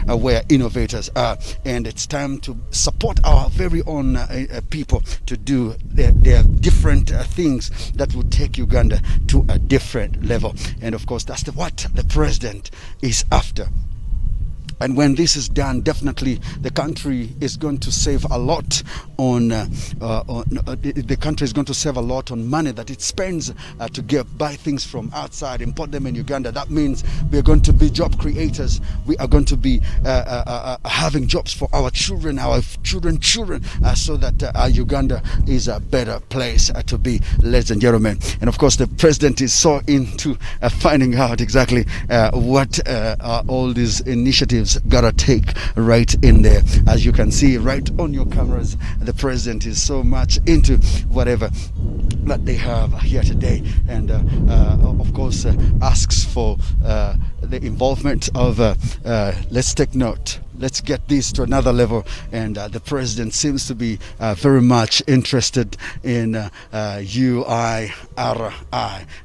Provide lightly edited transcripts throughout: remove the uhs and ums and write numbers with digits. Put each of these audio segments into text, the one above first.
where innovators are, and it's time to support our very own people to do their different things that will take Uganda to a different level. And of course, that's what the president is after. And when this is done, definitely the country is going to save a lot on the country is going to save a lot on money that it spends to buy things from outside, import them in Uganda. That means we are going to be job creators. We are going to be having jobs for our children, so that Uganda is a better place to be, ladies and gentlemen. And of course, the president is so into finding out exactly what all these initiatives gotta take right in there. As you can see right on your cameras, the president is so much into whatever that they have here today, and of course asks for the involvement of let's take note, let's get this to another level. And the president seems to be very much interested in UIRI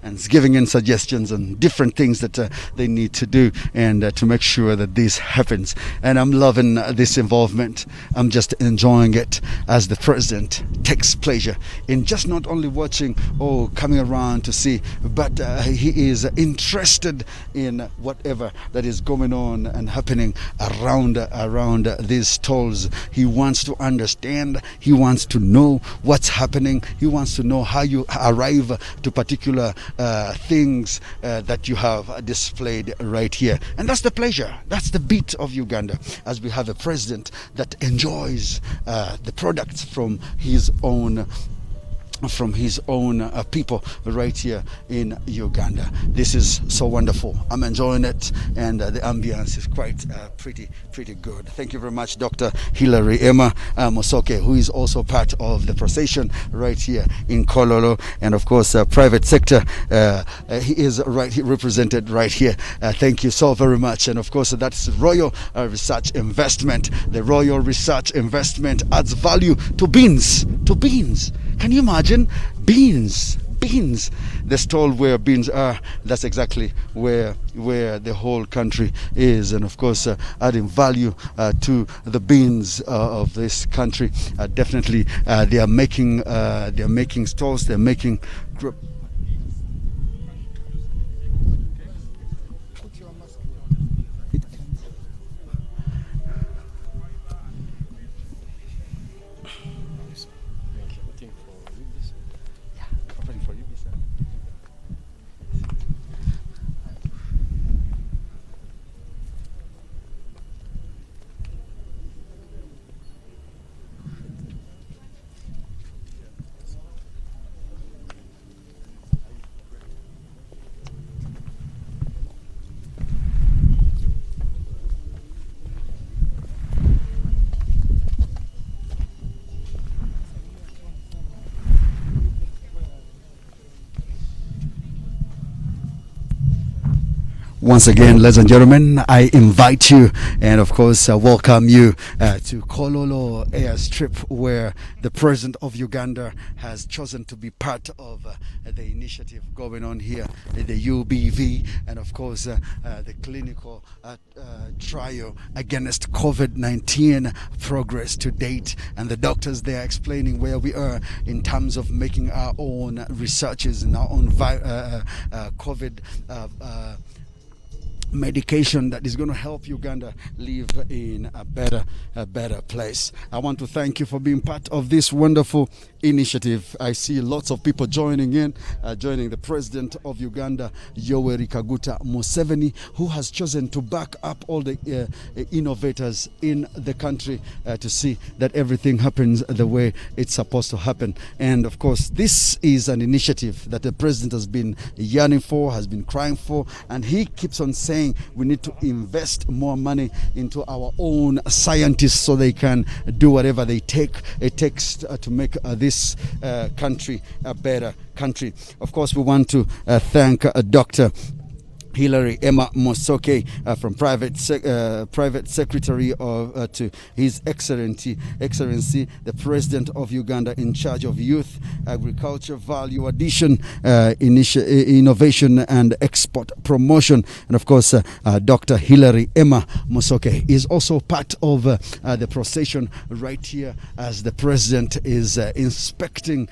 and is giving in suggestions on different things that they need to do, and to make sure that this happens. And I'm loving this involvement. I'm just enjoying it as the president takes pleasure in just not only watching or coming around to see, but he is interested in whatever that is going on and happening around these stalls. He wants to understand, he wants to know what's happening, he wants to know how you arrive to particular things that you have displayed right here. And that's the pleasure, that's the beat of Uganda, as we have a president that enjoys the products from his own people right here in Uganda. This is so wonderful. I'm enjoying it, and the ambience is quite pretty good. Thank you very much, Dr. Hilary Emma Mosoke, who is also part of the procession right here in Kololo, and of course private sector. He is represented right here. Thank you so very much. And of course, that's Royal Research Investment. The Royal Research Investment adds value to beans. Can you imagine? Beans, the stall where beans are, that's exactly where the whole country is. And of course, adding value to the beans of this country. Definitely they are making stalls, they're making Once again, ladies and gentlemen, I invite you and of course welcome you to Kololo airstrip, where the president of Uganda has chosen to be part of the initiative going on here, the UBV, and of course the clinical trial against COVID-19 progress to date, and the doctors there explaining where we are in terms of making our own researches and our own COVID medication that is going to help Uganda live in a better place. I want to thank you for being part of this wonderful initiative. I see lots of people joining the president of Uganda, Yoweri Kaguta Museveni, who has chosen to back up all the innovators in the country to see that everything happens the way it's supposed to happen. And of course, this is an initiative that the president has been yearning for, has been crying for, and he keeps on saying we need to invest more money into our own scientists so they can do whatever it takes to make this country a better country. Of course, we want to thank Dr. Hilary Emma Mosoke from private secretary of to His Excellency the President of Uganda in charge of youth, agriculture, value addition, innovation and export promotion, and of course Dr. Hilary Emma Mosoke is also part of the procession right here as the President is inspecting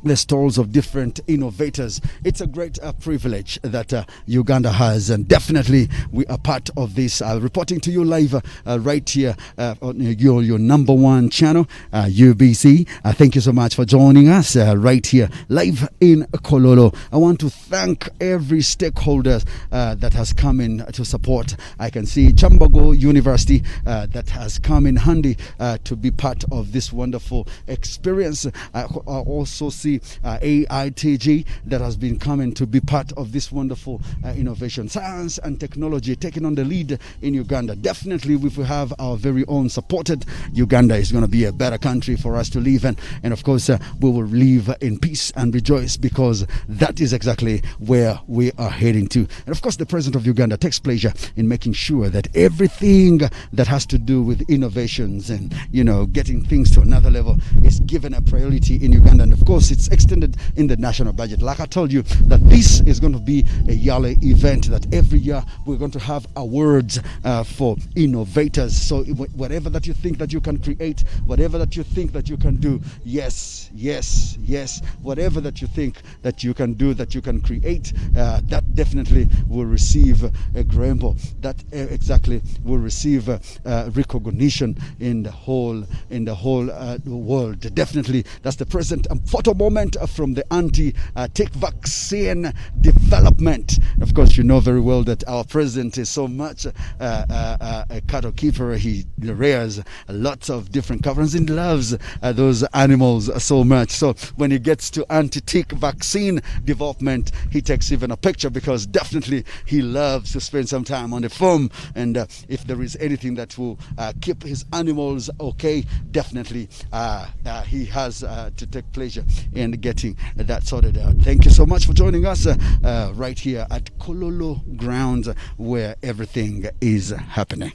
the stalls of different innovators. It's a great privilege that Uganda has, and definitely we are part of this. Reporting to you live right here on your number one channel, UBC. Thank you so much for joining us right here live in Kololo. I want to thank every stakeholder that has come in to support. I can see Chambogo University that has come in handy to be part of this wonderful experience. I also see AITG that has been coming to be part of this wonderful innovation. Science and technology taking on the lead in Uganda. Definitely, if we have our very own supported, Uganda is going to be a better country for us to live in. And of course, we will live in peace and rejoice, because that is exactly where we are heading to. And of course, the President of Uganda takes pleasure in making sure that everything that has to do with innovations and, getting things to another level is given a priority in Uganda. And of course, it's extended in the national budget. Like I told you, that this is going to be a yearly event, that every year we're going to have awards for innovators. So whatever that you think that you can create, whatever that you think that you can do, yes, whatever that you think that you can do, that you can create, that definitely will receive a grembo. That exactly will receive recognition in the whole world. Definitely, that's the present photo moment from the anti-tick vaccine development. Of course, you know very well that our president is so much a cattle keeper. He rears lots of different coverings and loves those animals so much. So when he gets to anti-tick vaccine development, he takes even a picture, because definitely he loves to spend some time on the farm. And if there is anything that will keep his animals okay, definitely he has to take pleasure in getting that sorted out. Thank you so much for joining us right here at Kololo grounds, where everything is happening.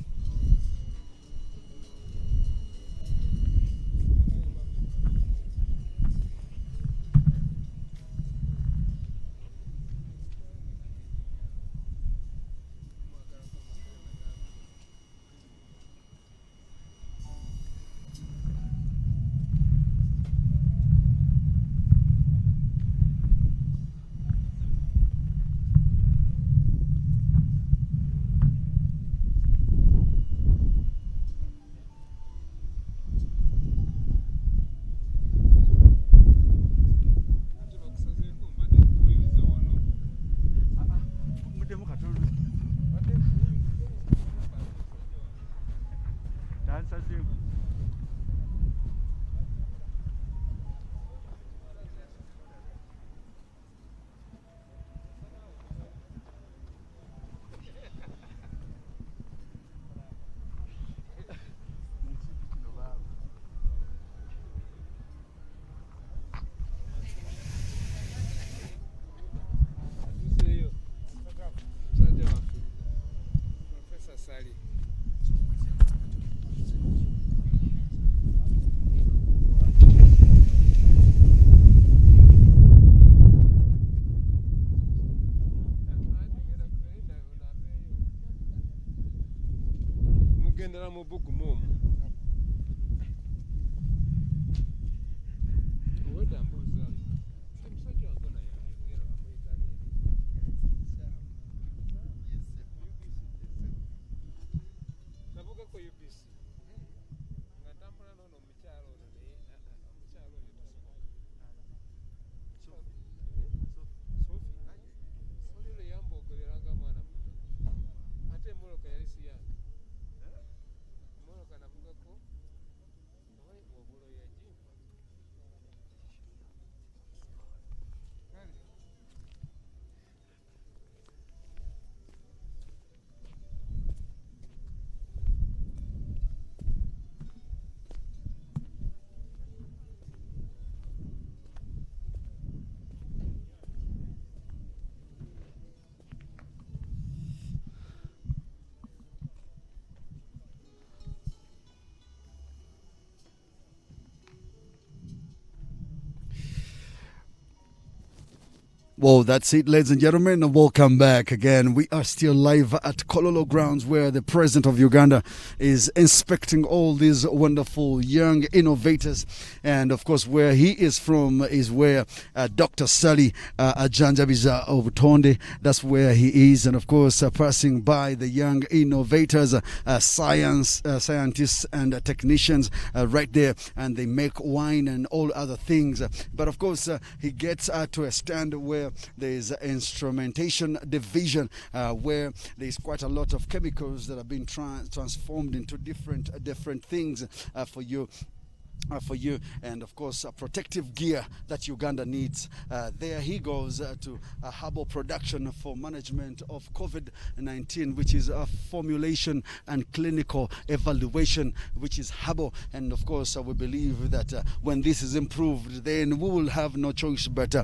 Well, that's it, ladies and gentlemen. Welcome back again. We are still live at Kololo grounds where the president of Uganda is inspecting all these wonderful young innovators. And of course, where he is from is where Dr. Sally Ajanjabiza Obutonde, that's where he is. And of course, passing by the young innovators, scientists and technicians right there. And they make wine and all other things. But of course, he gets to a stand where there's instrumentation division, where there's quite a lot of chemicals that have been transformed into different things for you. And of course protective gear that Uganda needs. There he goes to herbal production for management of COVID-19, which is a formulation and clinical evaluation, which is herbal. And of course we believe that when this is improved, then we will have no choice but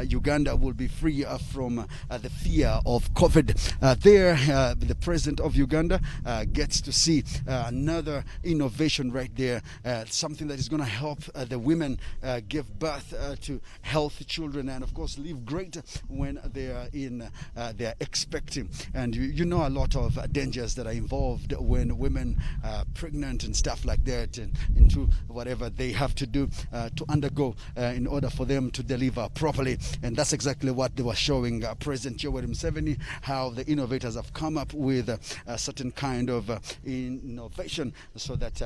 Uganda will be free from the fear of COVID. There the president of Uganda gets to see another innovation right there, something that is going to help the women give birth to healthy children, and of course live great when they are expecting. And you know a lot of dangers that are involved when women are pregnant and stuff like that, and into whatever they have to do to undergo in order for them to deliver properly. And that's exactly what they were showing President Yoweri Museveni, how the innovators have come up with a certain kind of innovation so that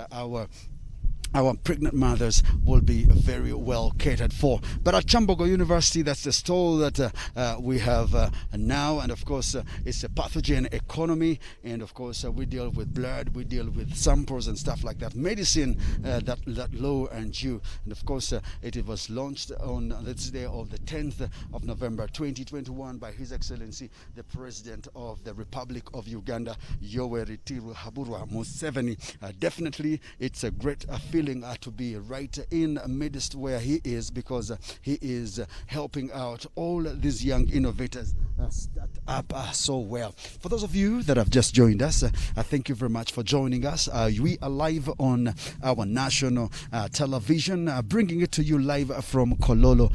our pregnant mothers will be very well catered for. But at Chambogo University, that's the stall that we have now. And of course, it's a pathogen economy. And of course, we deal with blood, we deal with samples and stuff like that. Medicine that low and due. And of course, it was launched on this day of the 10th of November 2021 by His Excellency, the President of the Republic of Uganda, Yoweri Haburwa Museveni. Definitely, it's a great feeling to be right in midst where he is, because he is helping out all these young innovators start up so well. For those of you that have just joined us, thank you very much for joining us. We are live on our national television, bringing it to you live from Kololo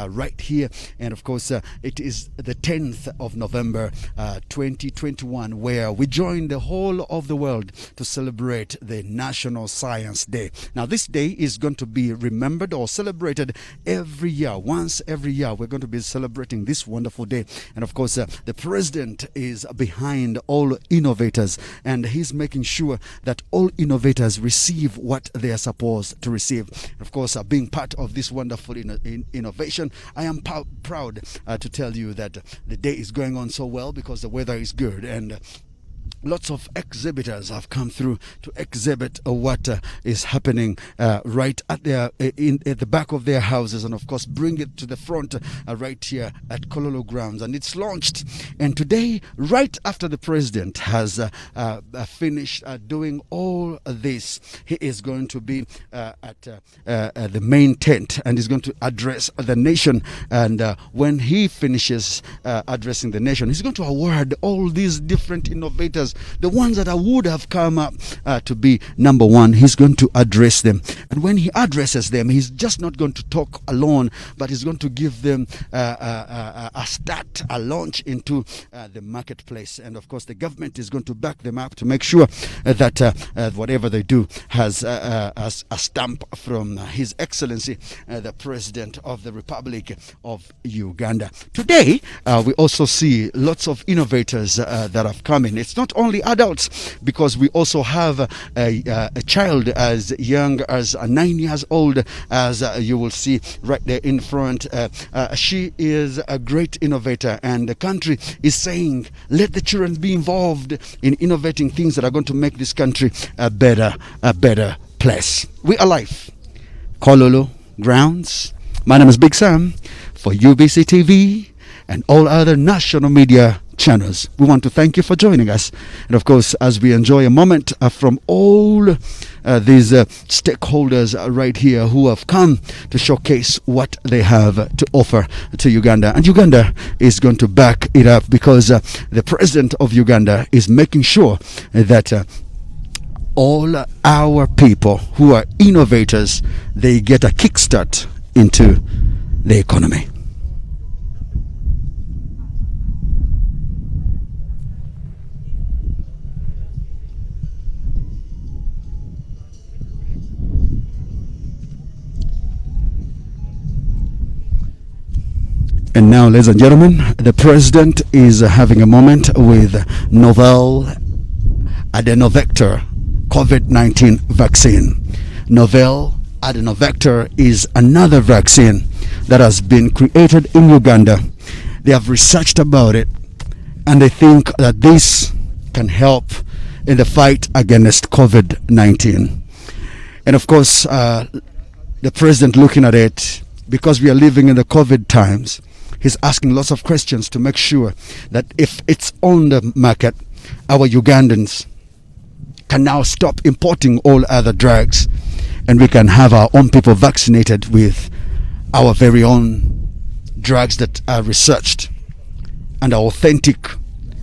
right here. And of course, it is the 10th of November 2021, where we join the whole of the world to celebrate the National Science Day. Now, this day is going to be remembered or celebrated every year. Once every year, we're going to be celebrating this wonderful day. And of course, the president is behind all innovators, and he's making sure that all innovators receive what they are supposed to receive. Of course, being part of this wonderful innovation, I am proud to tell you that the day is going on so well because the weather is good, and lots of exhibitors have come through to exhibit what is happening right at the back of their houses, and of course bring it to the front right here at Kololo grounds. And it's launched, and today, right after the president has finished doing all this, he is going to be at the main tent, and he's going to address the nation. And when he finishes addressing the nation, he's going to award all these different innovators, the ones that would have come up to be number one. He's going to address them, and when he addresses them, he's just not going to talk alone, but he's going to give them a start, a launch into the marketplace. And of course, the government is going to back them up to make sure that whatever they do has a stamp from His Excellency, the President of the Republic of Uganda. Today, we also see lots of innovators that have come in. It's not only adults, because we also have a child as young as 9 years old, as you will see right there in front. She is a great innovator, and the country is saying, let the children be involved in innovating things that are going to make this country a better place. We are live, Kololo grounds. My name is Big Sam for UBC TV and all other national media channels. We want to thank you for joining us, and of course, as we enjoy a moment from all these stakeholders right here who have come to showcase what they have to offer to Uganda. And Uganda is going to back it up, because the president of Uganda is making sure that all our people who are innovators, they get a kickstart into the economy. And now, ladies and gentlemen, the president is having a moment with novel adenovector COVID-19 vaccine. Novel adenovector is another vaccine that has been created in Uganda. They have researched about it, and they think that this can help in the fight against COVID-19. And of course, the president, looking at it, because we are living in the COVID times, he's asking lots of questions to make sure that if it's on the market, our Ugandans can now stop importing all other drugs, and we can have our own people vaccinated with our very own drugs that are researched and are authentic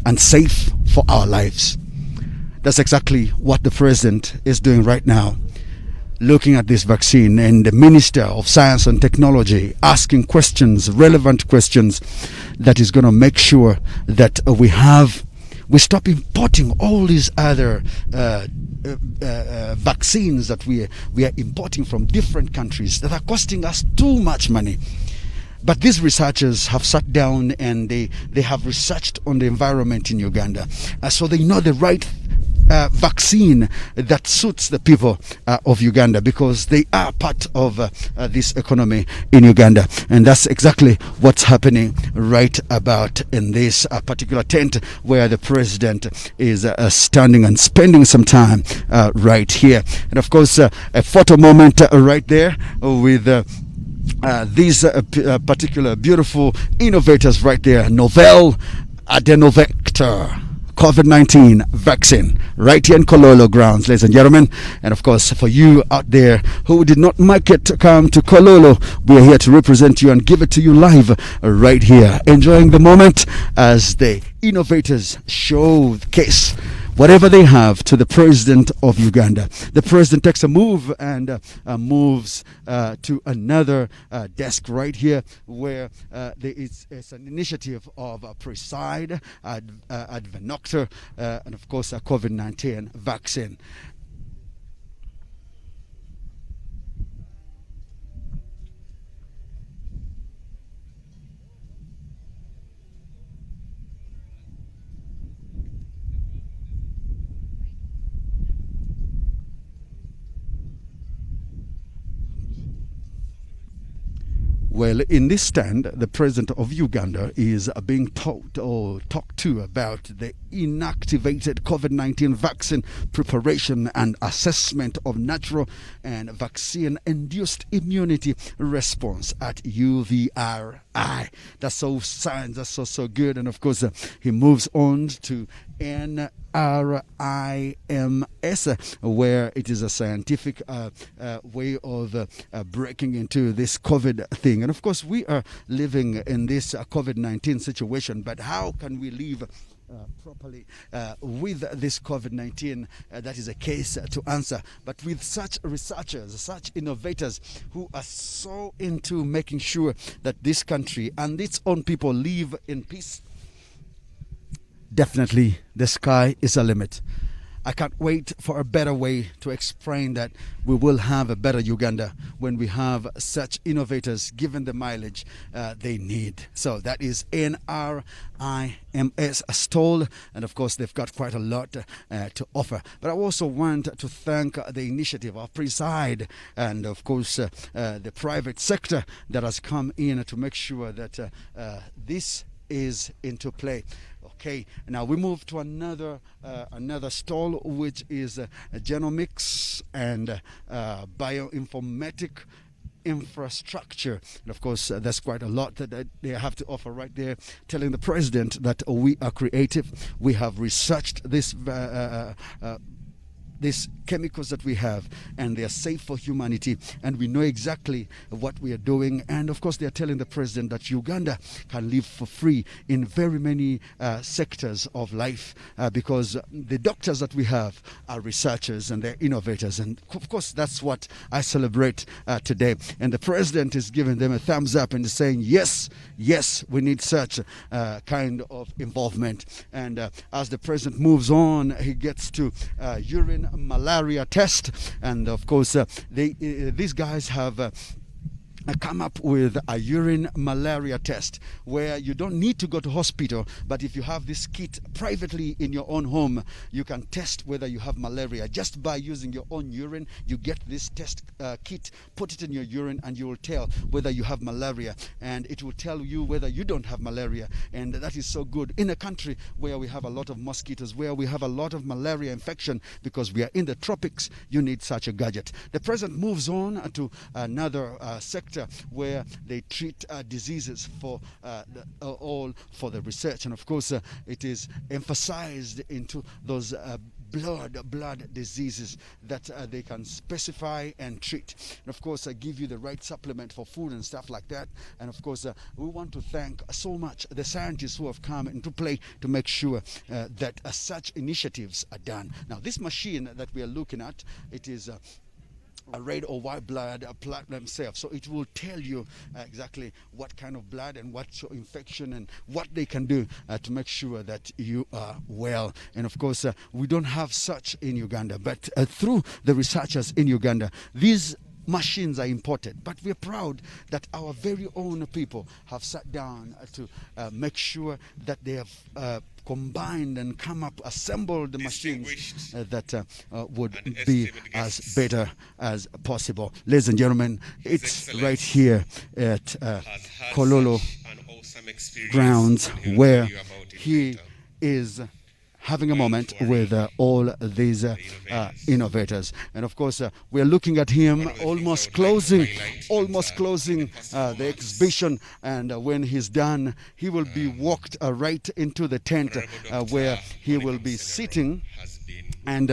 and safe for our lives. That's exactly what the president is doing right now, looking at this vaccine, and the Minister of Science and Technology asking questions, relevant questions, that is going to make sure that we stop importing all these other vaccines that we are importing from different countries that are costing us too much money. But these researchers have sat down and they have researched on the environment in Uganda, so they know the right vaccine that suits the people of Uganda, because they are part of this economy in Uganda. And that's exactly what's happening right about in this particular tent where the president is standing and spending some time right here. And of course, a photo moment right there with these particular beautiful innovators right there. Novel adenovector COVID-19 vaccine right here in Kololo grounds, ladies and gentlemen. And of course, for you out there who did not make it to come to Kololo, we are here to represent you and give it to you live right here, enjoying the moment as the innovators showcase whatever they have to the president of Uganda. The president takes a move and moves to another desk right here, where it's an initiative of Preside, Advenoctor, and of course a COVID-19 vaccine. Well, in this stand, the president of Uganda is being talked to about the inactivated COVID-19 vaccine preparation and assessment of natural and vaccine-induced immunity response at UVRI. That's so science, that's so good. And of course, he moves on to NRIMS, where it is a scientific way of breaking into this COVID thing. And of course, we are living in this COVID-19 situation, but how can we live properly with this COVID-19? That is a case to answer. But with such researchers, such innovators who are so into making sure that this country and its own people live in peace, definitely the sky is a limit. I can't wait for a better way to explain that we will have a better Uganda when we have such innovators given the mileage they need. So that is NRIMS stall, and of course they've got quite a lot to offer. But I also want to thank the initiative of Preside and of course the private sector that has come in to make sure that this is into play. Okay, now we move to another stall, which is genomics and bioinformatic infrastructure. And of course, there's quite a lot that they have to offer right there, telling the president that we are creative. We have researched these chemicals that we have, and they are safe for humanity, and we know exactly what we are doing. And of course, they are telling the president that Uganda can live for free in very many sectors of life, because the doctors that we have are researchers and they're innovators. And of course, that's what I celebrate today. And the president is giving them a thumbs up and saying, yes, we need such kind of involvement. And as the president moves on, he gets to urine malaria test, and of course these guys have come up with a urine malaria test where you don't need to go to hospital, but if you have this kit privately in your own home, you can test whether you have malaria just by using your own urine. You get this test kit, put it in your urine, and you will tell whether you have malaria, and it will tell you whether you don't have malaria. And that is so good in a country where we have a lot of mosquitoes, where we have a lot of malaria infection because we are in the tropics. You need such a gadget. The president moves on to another sector where they treat diseases for all for the research, and of course it is emphasized into those blood diseases that they can specify and treat, and of course give you the right supplement for food and stuff like that. And of course we want to thank so much the scientists who have come into play to make sure that such initiatives are done. Now this machine that we are looking at, it is a red or white blood platinum self, so it will tell you exactly what kind of blood and what's your infection and what they can do to make sure that you are well. And of course we don't have such in Uganda, but through the researchers in Uganda, these machines are imported, but we're proud that our very own people have sat down to make sure that they have combined and come up, assembled the machines that would be as better as possible. Ladies and gentlemen, it's right here at Kololo grounds where he is having a moment with all these innovators. And of course we're looking at him almost closing the exhibition, and when he's done he will be walked right into the tent where he will be sitting, and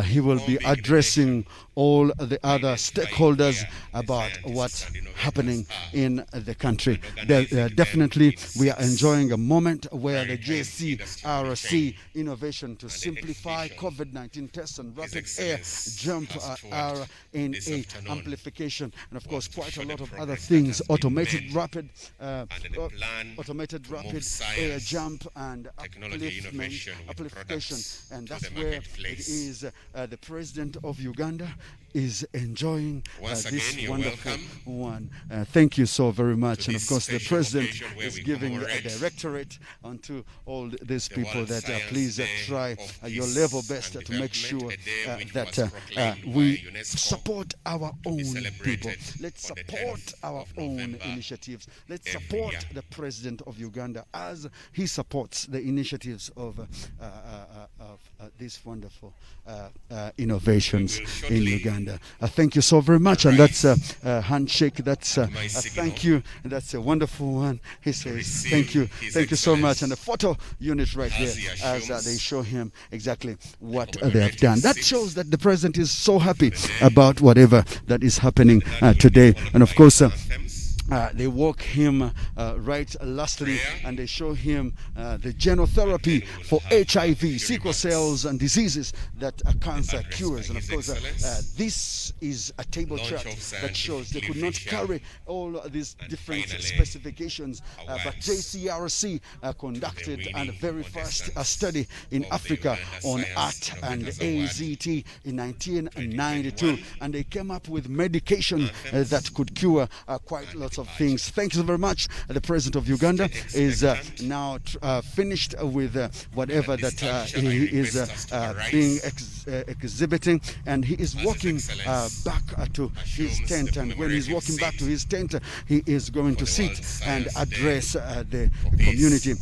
he will be addressing all the other stakeholders about what's happening in the country. Definitely we are enjoying a moment where the JCRC innovation to simplify COVID-19 tests and rapid air jump RNA amplification, and of course quite a lot of other things, automated rapid air jump and amplification. And that's where it is the president of Uganda is enjoying this wonderful one. Thank you so very much. And of course the president is giving a directorate onto all these people that please try your level best to make sure that we support our own people. Let's support our own initiatives. Let's support the president of Uganda as he supports the initiatives of these wonderful innovations in Uganda. Thank you so very much, and that's a handshake. That's a thank you. That's a wonderful one. He says thank you so much, and the photo unit right there as they show him exactly what they have done. That shows that the president is so happy about whatever that is happening today. And of course they walk him right lastly, and they show him the genotherapy for HIV, sickle cells and diseases that cancer cures. And of course this is a table chart that shows they could not carry all these different specifications, but JCRC conducted a very first study in Africa on AT and AZT in 1992, and they came up with medication that could cure quite lots of things. Thank you very much. The president of Uganda is now finished with whatever that he is being exhibiting, and he is walking back to his tent. And when he's walking back to his tent, he is going to sit and address the community.